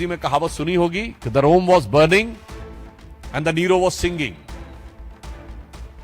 अंग्रेजी में कहावत सुनी होगी कि the Rome was burning and the Nero was singing,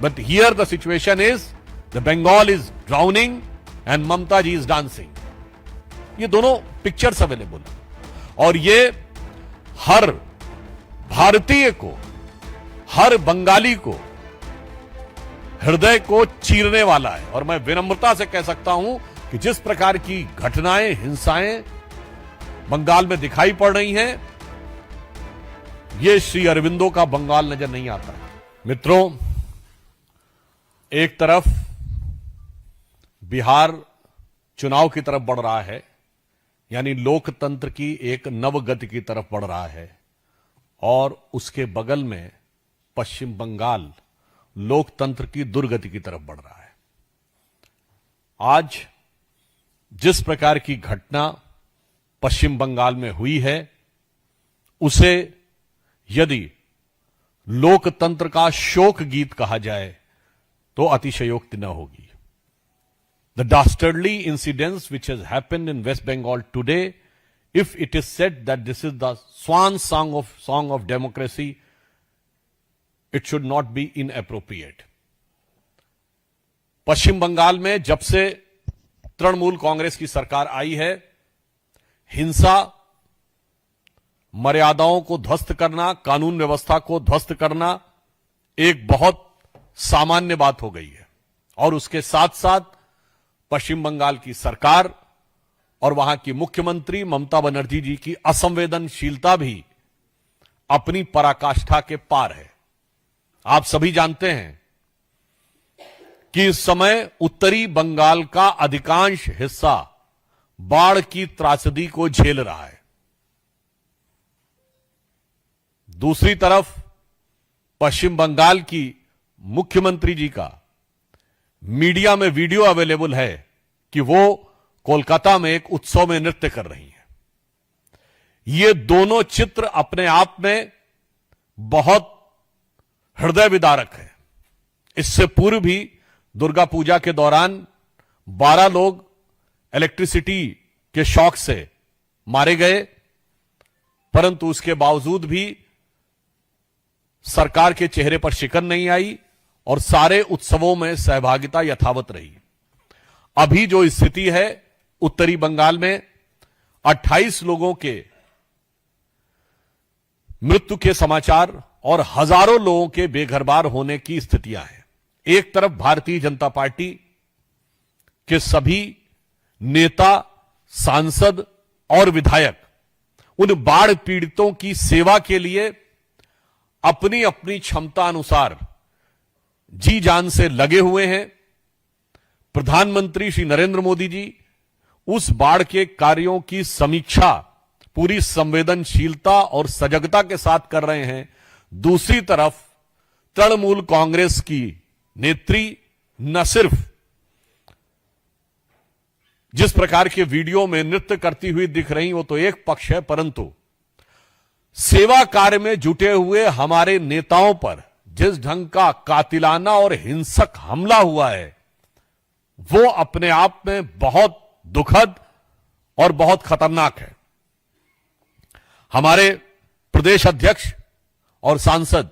but here the situation is the Bengal is drowning and Mamata ji is dancing. ये दोनों पिक्चर्स अवेलेबल है और ये हर भारतीय को, हर बंगाली को हृदय को चीरने वाला है। और मैं विनम्रता से कह सकता हूं कि जिस प्रकार की घटनाएं, हिंसाएं बंगाल में दिखाई पड़ रही हैं, ये श्री अरविंदो का बंगाल नजर नहीं आता। मित्रों, एक तरफ बिहार चुनाव की तरफ बढ़ रहा है, यानी लोकतंत्र की एक नवगति की तरफ बढ़ रहा है, और उसके बगल में पश्चिम बंगाल लोकतंत्र की दुर्गति की तरफ बढ़ रहा है। आज जिस प्रकार की घटना पश्चिम बंगाल में हुई है, उसे यदि लोकतंत्र का शोक गीत कहा जाए तो अतिशयोक्ति न होगी। The dastardly incidents which has happened in West Bengal today, if it is said that this is the swan song of democracy, it should not be inappropriate. पश्चिम बंगाल में जब से तृणमूल कांग्रेस की सरकार आई है, हिंसा, मर्यादाओं को ध्वस्त करना, कानून व्यवस्था को ध्वस्त करना एक बहुत सामान्य बात हो गई है। और उसके साथ साथ पश्चिम बंगाल की सरकार और वहां की मुख्यमंत्री ममता बनर्जी जी की असंवेदनशीलता भी अपनी पराकाष्ठा के पार है। आप सभी जानते हैं कि इस समय उत्तरी बंगाल का अधिकांश हिस्सा बाढ़ की त्रासदी को झेल रहा है। दूसरी तरफ पश्चिम बंगाल की मुख्यमंत्री जी का मीडिया में वीडियो अवेलेबल है कि वो कोलकाता में एक उत्सव में नृत्य कर रही हैं। ये दोनों चित्र अपने आप में बहुत हृदय विदारक है। इससे पूर्व भी दुर्गा पूजा के दौरान 12 लोग इलेक्ट्रिसिटी के शॉक से मारे गए, परंतु उसके बावजूद भी सरकार के चेहरे पर शिकन नहीं आई और सारे उत्सवों में सहभागिता यथावत रही। अभी जो स्थिति है उत्तरी बंगाल में 28 लोगों के मृत्यु के समाचार और हजारों लोगों के बेघरबार होने की स्थितियां हैं। एक तरफ भारतीय जनता पार्टी के सभी नेता, सांसद और विधायक उन बाढ़ पीड़ितों की सेवा के लिए अपनी अपनी क्षमता अनुसार जी जान से लगे हुए हैं। प्रधानमंत्री श्री नरेंद्र मोदी जी उस बाढ़ के कार्यों की समीक्षा पूरी संवेदनशीलता और सजगता के साथ कर रहे हैं। दूसरी तरफ तृणमूल कांग्रेस की नेत्री न सिर्फ जिस प्रकार के वीडियो में नृत्य करती हुई दिख रही, वो तो एक पक्ष है, परंतु सेवा कार्य में जुटे हुए हमारे नेताओं पर जिस ढंग का कातिलाना और हिंसक हमला हुआ है, वो अपने आप में बहुत दुखद और बहुत खतरनाक है। हमारे प्रदेश अध्यक्ष और सांसद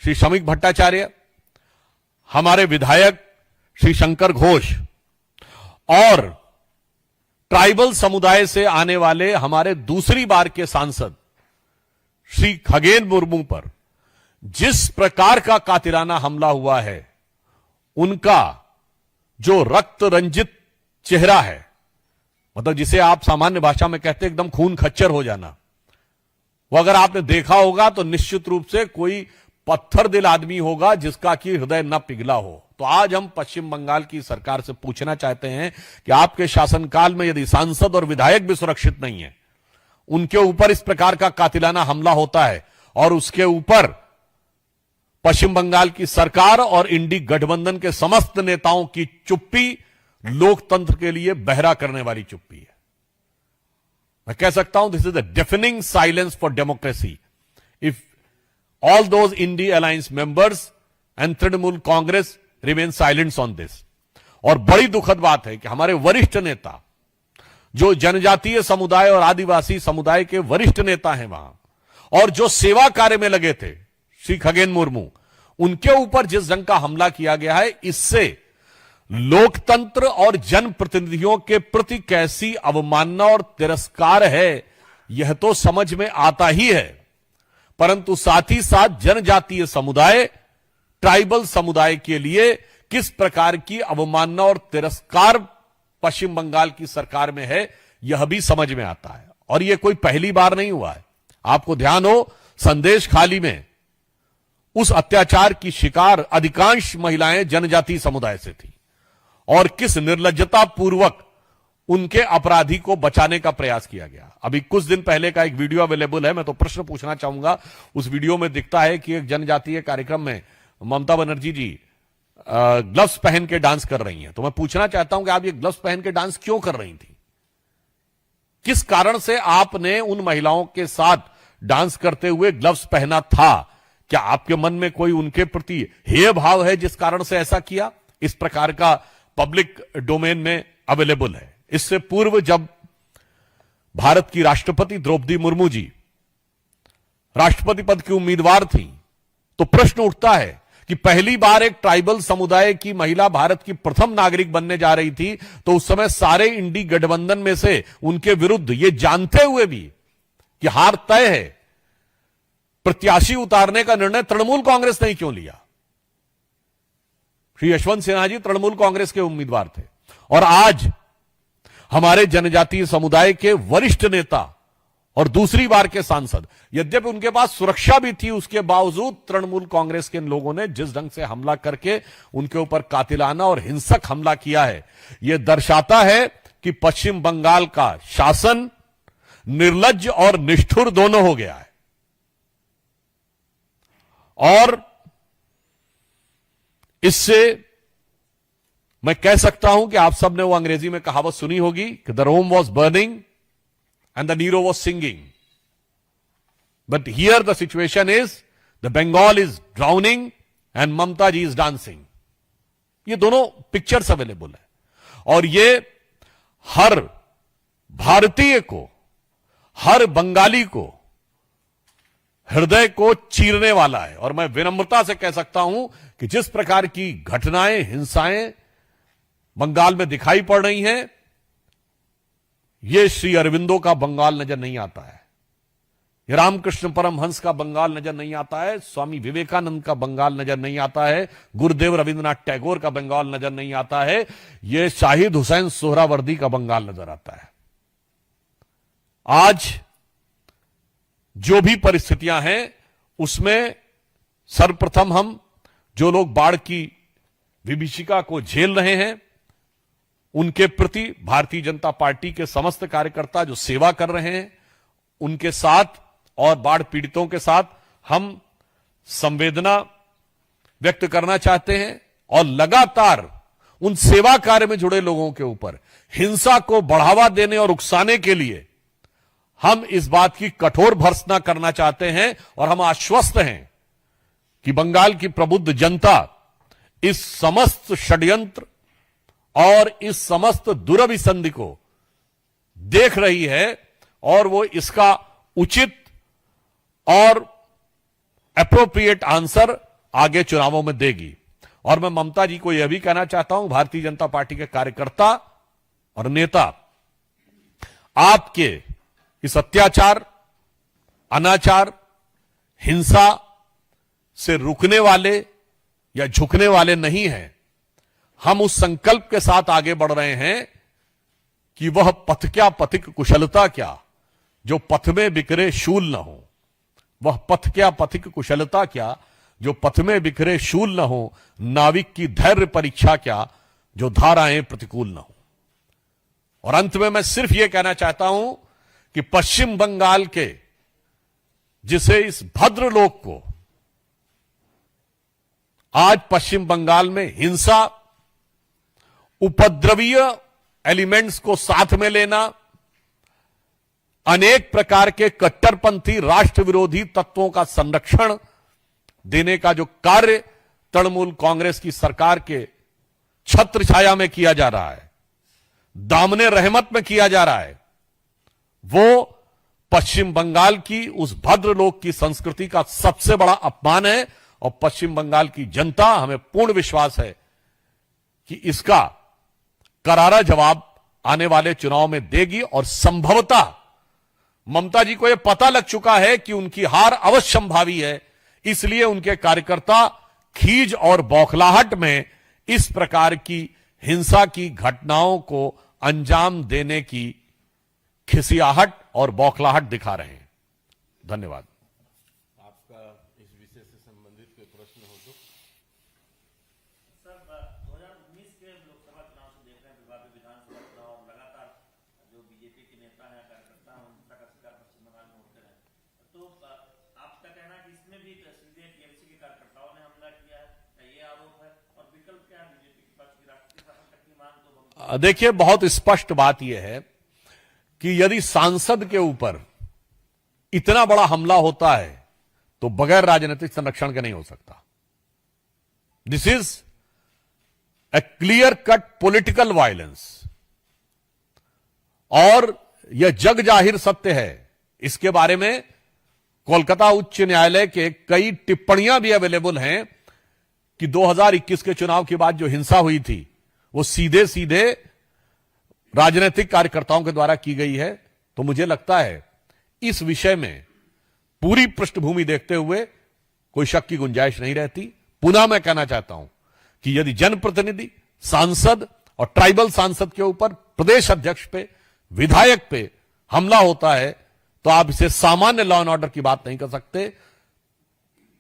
श्री शमीक भट्टाचार्य, हमारे विधायक श्री शंकर घोष और ट्राइबल समुदाय से आने वाले हमारे दूसरी बार के सांसद श्री खगेन मुर्मू पर जिस प्रकार का कातिलाना हमला हुआ है, उनका जो रक्त रंजित चेहरा है, मतलब जिसे आप सामान्य भाषा में कहते हैं एकदम खून खच्चर हो जाना, वो अगर आपने देखा होगा तो निश्चित रूप से कोई पत्थर दिल आदमी होगा जिसका कि हृदय न पिघला हो। तो आज हम पश्चिम बंगाल की सरकार से पूछना चाहते हैं कि आपके शासनकाल में यदि सांसद और विधायक भी सुरक्षित नहीं है, उनके ऊपर इस प्रकार का कातिलाना हमला होता है और उसके ऊपर पश्चिम बंगाल की सरकार और इंडी गठबंधन के समस्त नेताओं की चुप्पी लोकतंत्र के लिए बहरा करने वाली चुप्पी है। मैं कह सकता हूं this is the defining silence for democracy if all those INDI alliance members and Trinamool Congress remain silent on this. और बड़ी दुखद बात है कि हमारे वरिष्ठ नेता जो जनजातीय समुदाय और आदिवासी समुदाय के वरिष्ठ नेता हैं वहां, और जो सेवा कार्य में लगे थे, श्री खगेन मुर्मू, उनके ऊपर जिस ढंग का हमला किया गया है, इससे लोकतंत्र और जनप्रतिनिधियों के प्रति कैसी अवमानना और तिरस्कार है, यह तो समझ में आता ही है। परंतु साथ ही साथ जनजातीय समुदाय, ट्राइबल समुदाय के लिए किस प्रकार की अवमानना और तिरस्कार पश्चिम बंगाल की सरकार में है, यह भी समझ में आता है। और यह कोई पहली बार नहीं हुआ है। आपको ध्यान हो, संदेश खाली में उस अत्याचार की शिकार अधिकांश महिलाएं जनजातीय समुदाय से थी, और किस निर्लज्जता पूर्वक उनके अपराधी को बचाने का प्रयास किया गया। अभी कुछ दिन पहले का एक वीडियो अवेलेबल है, मैं तो प्रश्न पूछना चाहूंगा। उस वीडियो में दिखता है कि एक जनजातीय कार्यक्रम में ममता बनर्जी जी ग्लव्स पहन के डांस कर रही हैं। तो मैं पूछना चाहता हूं कि आप ये ग्लव्स पहन के डांस क्यों कर रही थी? किस कारण से आपने उन महिलाओं के साथ डांस करते हुए ग्लव्स पहना था? क्या आपके मन में कोई उनके प्रति हेय भाव है जिस कारण से ऐसा किया? इस प्रकार का पब्लिक डोमेन में अवेलेबल है। इससे पूर्व जब भारत की राष्ट्रपति द्रौपदी मुर्मू जी राष्ट्रपति पद की उम्मीदवार थी, तो प्रश्न उठता है कि पहली बार एक ट्राइबल समुदाय की महिला भारत की प्रथम नागरिक बनने जा रही थी, तो उस समय सारे इंडी गठबंधन में से उनके विरुद्ध ये जानते हुए भी कि हार तय है, प्रत्याशी उतारने का निर्णय तृणमूल कांग्रेस ने क्यों लिया? श्री यशवंत सिन्हा जी तृणमूल कांग्रेस के उम्मीदवार थे, और आज हमारे जनजातीय समुदाय के वरिष्ठ नेता और दूसरी बार के सांसद, यद्यपि उनके पास सुरक्षा भी थी, उसके बावजूद तृणमूल कांग्रेस के लोगों ने जिस ढंग से हमला करके उनके ऊपर कातिलाना और हिंसक हमला किया है, यह दर्शाता है कि पश्चिम बंगाल का शासन निर्लज्ज और निष्ठुर दोनों हो गया है। और इससे मैं कह सकता हूं कि आप सबने वो अंग्रेजी में कहावत सुनी होगी कि the Rome was burning and the Nero was singing. But here the situation is, the Bengal is drowning and Mamta ji is dancing. ये दोनों पिक्चर्स अवेलेबल है, और ये हर भारतीय को, हर बंगाली को हृदय को चीरने वाला है। और मैं विनम्रता से कह सकता हूं कि जिस प्रकार की घटनाएं, हिंसाएं बंगाल में दिखाई पड़ रही हैं, ये श्री अरविंदो का बंगाल नजर नहीं आता है, ये रामकृष्ण परमहंस का बंगाल नजर नहीं आता है, स्वामी विवेकानंद का बंगाल नजर नहीं आता है, गुरुदेव रविंद्रनाथ टैगोर का बंगाल नजर नहीं आता है, ये शाहिद हुसैन सोहरावर्दी का बंगाल नजर आता है। आज जो भी परिस्थितियां हैं, उसमें सर्वप्रथम हम जो लोग बाढ़ की विभीषिका को झेल रहे हैं, उनके प्रति भारतीय जनता पार्टी के समस्त कार्यकर्ता जो सेवा कर रहे हैं, उनके साथ और बाढ़ पीड़ितों के साथ हम संवेदना व्यक्त करना चाहते हैं, और लगातार उन सेवा कार्य में जुड़े लोगों के ऊपर हिंसा को बढ़ावा देने और उकसाने के लिए हम इस बात की कठोर भर्त्सना करना चाहते हैं। और हम आश्वस्त हैं कि बंगाल की प्रबुद्ध जनता इस समस्त षड्यंत्र और इस समस्त दुरभिसंधि को देख रही है, और वो इसका उचित और एप्रोप्रिएट आंसर आगे चुनावों में देगी। और मैं ममता जी को यह भी कहना चाहता हूं, भारतीय जनता पार्टी के कार्यकर्ता और नेता, आपके इस अत्याचार, अनाचार, हिंसा से रुकने वाले या झुकने वाले नहीं हैं। हम उस संकल्प के साथ आगे बढ़ रहे हैं कि वह पथ क्या पथिक कुशलता क्या, जो पथ में बिखरे शूल न हो। वह पथ क्या पथिक कुशलता क्या, जो पथ में बिखरे शूल न हो। नाविक की धैर्य परीक्षा क्या, जो धाराएं प्रतिकूल न हो। और अंत में मैं सिर्फ यह कहना चाहता हूं कि पश्चिम बंगाल के, जिसे इस भद्रलोक को आज पश्चिम बंगाल में हिंसा, उपद्रवीय एलिमेंट्स को साथ में लेना, अनेक प्रकार के कट्टरपंथी राष्ट्र विरोधी तत्वों का संरक्षण देने का जो कार्य तृणमूल कांग्रेस की सरकार के छत्र छाया में किया जा रहा है, दामने रहमत में किया जा रहा है, वो पश्चिम बंगाल की उस भद्र लोक की संस्कृति का सबसे बड़ा अपमान है। और पश्चिम बंगाल की जनता, हमें पूर्ण विश्वास है कि इसका करारा जवाब आने वाले चुनाव में देगी। और संभवतः ममता जी को यह पता लग चुका है कि उनकी हार अवश्य संभावी है, इसलिए उनके कार्यकर्ता खीज और बौखलाहट में इस प्रकार की हिंसा की घटनाओं को अंजाम देने की खिसियाहट और बौखलाहट दिखा रहे हैं। धन्यवाद। आपका इस विषय से संबंधित कोई प्रश्न हो तो? सर, 2019 के लोकसभा चुनाव से देख रहे हैं, विधानसभा चुनाव और लगातार जो बीजेपी के नेता हैं, कार्यकर्ता हैं, हिंसा का शिकार पश्चिम बंगाल में होते रहे। तो आपका कहना है कि इसमें भी सीधे टीएमसी के कार्यकर्ताओं ने हमला किया है, ये आरोप है, और विकल्प क्या है बीजेपी के पास की राष्ट्रीय शासन तक की मांग? तो देखिए, बहुत स्पष्ट बात यह है कि यदि सांसद के ऊपर इतना बड़ा हमला होता है तो बगैर राजनीतिक संरक्षण के नहीं हो सकता। This is a clear cut political violence, और यह जग जाहिर सत्य है। इसके बारे में कोलकाता उच्च न्यायालय के कई टिप्पणियां भी अवेलेबल हैं कि 2021 के चुनाव के बाद जो हिंसा हुई थी वो सीधे सीधे राजनीतिक कार्यकर्ताओं के द्वारा की गई है। तो मुझे लगता है इस विषय में पूरी पृष्ठभूमि देखते हुए कोई शक की गुंजाइश नहीं रहती। पुनः मैं कहना चाहता हूं कि यदि जनप्रतिनिधि, सांसद और ट्राइबल सांसद के ऊपर प्रदेश अध्यक्ष पे, विधायक पे हमला होता है तो आप इसे सामान्य लॉ एंड ऑर्डर की बात नहीं कर सकते।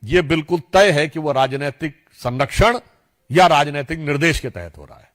यह बिल्कुल तय है कि वह राजनीतिक संरक्षण या राजनीतिक निर्देश के तहत हो रहा है।